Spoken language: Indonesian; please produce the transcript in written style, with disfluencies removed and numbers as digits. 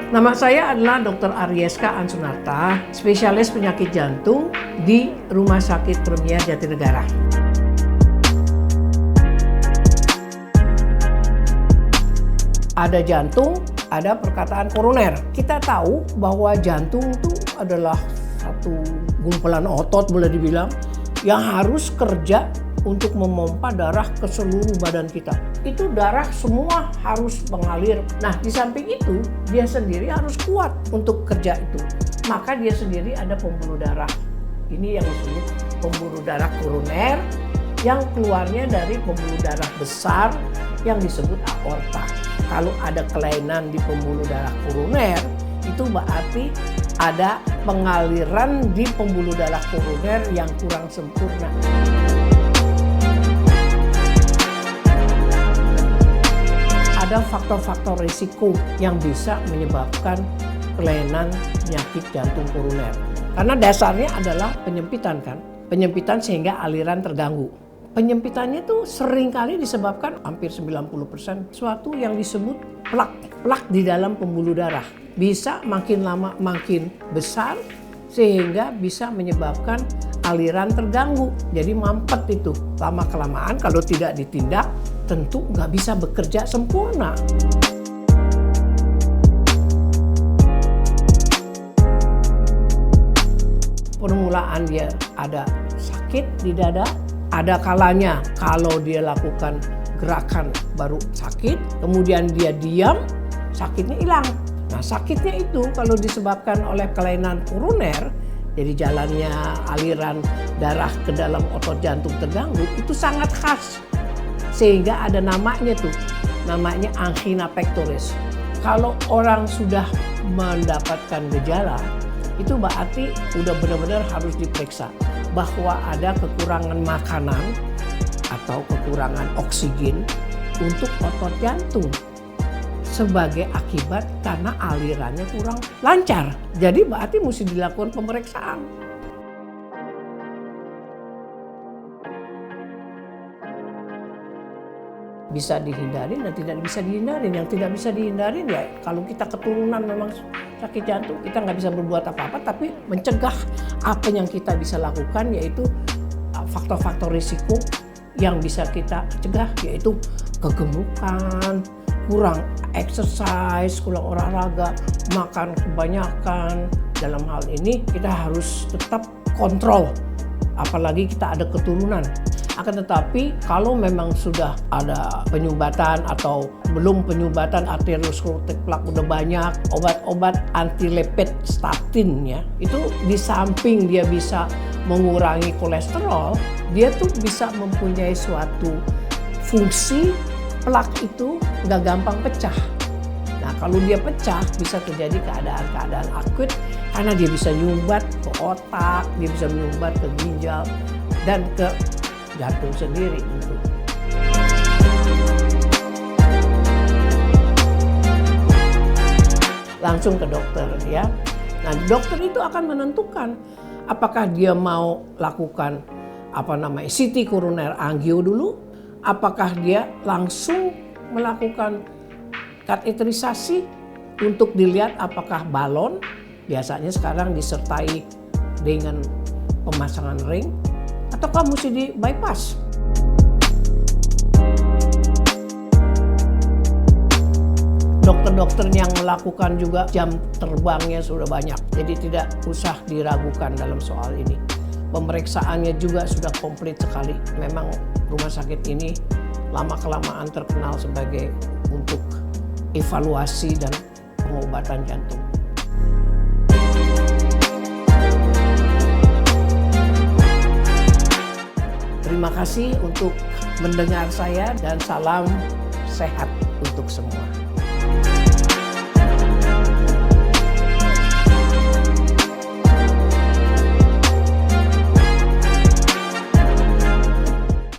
Nama saya adalah Dr. Arieska Ansunarta, spesialis penyakit jantung di Rumah Sakit Premier Jatinegara. Ada jantung, ada perkataan koroner. Kita tahu bahwa jantung itu adalah satu gumpulan otot boleh dibilang yang harus kerja untuk memompa darah ke seluruh badan kita. Itu darah semua harus mengalir. Nah, di samping itu, dia sendiri harus kuat untuk kerja itu. Maka dia sendiri ada pembuluh darah. Ini yang disebut pembuluh darah koroner yang keluarnya dari pembuluh darah besar yang disebut aorta. Kalau ada kelainan di pembuluh darah koroner, itu berarti ada pengaliran di pembuluh darah koroner yang kurang sempurna. Ada faktor-faktor risiko yang bisa menyebabkan kelainan penyakit jantung koroner. Karena dasarnya adalah penyempitan kan. Penyempitan sehingga aliran terganggu. Penyempitannya tuh seringkali disebabkan hampir 90% suatu yang disebut plak. Plak di dalam pembuluh darah. Bisa makin lama makin besar sehingga bisa menyebabkan aliran terganggu. Jadi mampet itu. Lama-kelamaan kalau tidak ditindak tentu nggak bisa bekerja sempurna. Permulaan dia ada sakit di dada, ada kalanya kalau dia lakukan gerakan baru sakit, kemudian dia diam, sakitnya hilang. Nah, sakitnya itu kalau disebabkan oleh kelainan koroner, jadi jalannya aliran darah ke dalam otot jantung terganggu, itu sangat khas. Sehingga ada namanya tuh, namanya angina pectoris. Kalau orang sudah mendapatkan gejala, itu berarti udah benar-benar harus diperiksa bahwa ada kekurangan makanan atau kekurangan oksigen untuk otot jantung sebagai akibat karena alirannya kurang lancar. Jadi berarti mesti dilakukan pemeriksaan. Bisa dihindari dan tidak bisa dihindari. Yang tidak bisa dihindari ya kalau kita keturunan memang sakit jantung, kita nggak bisa berbuat apa-apa, tapi mencegah apa yang kita bisa lakukan yaitu faktor-faktor risiko yang bisa kita cegah, yaitu kegemukan, kurang exercise, kurang olahraga, makan kebanyakan. Dalam hal ini kita harus tetap kontrol, apalagi kita ada keturunan. Akan tetapi kalau memang sudah ada penyumbatan atau belum penyumbatan arteriosklerotik plak udah banyak, obat-obat anti-lipid statin ya, itu di samping dia bisa mengurangi kolesterol, dia tuh bisa mempunyai suatu fungsi plak itu nggak gampang pecah. Nah, kalau dia pecah bisa terjadi keadaan-keadaan akut karena dia bisa nyumbat ke otak, dia bisa menyumbat ke ginjal dan ke jantung sendiri tentu. Langsung ke dokter ya. Nah, dokter itu akan menentukan apakah dia mau lakukan CT koroner angio dulu, apakah dia langsung melakukan kateterisasi untuk dilihat apakah balon, biasanya sekarang disertai dengan pemasangan ring, ataukah mesti di bypass. Dokter-dokter yang melakukan juga jam terbangnya sudah banyak, jadi tidak usah diragukan dalam soal ini. Pemeriksaannya juga sudah komplit sekali. Memang rumah sakit ini lama-kelamaan terkenal sebagai untuk evaluasi dan pengobatan jantung. Terima kasih untuk mendengar saya dan salam sehat untuk semua.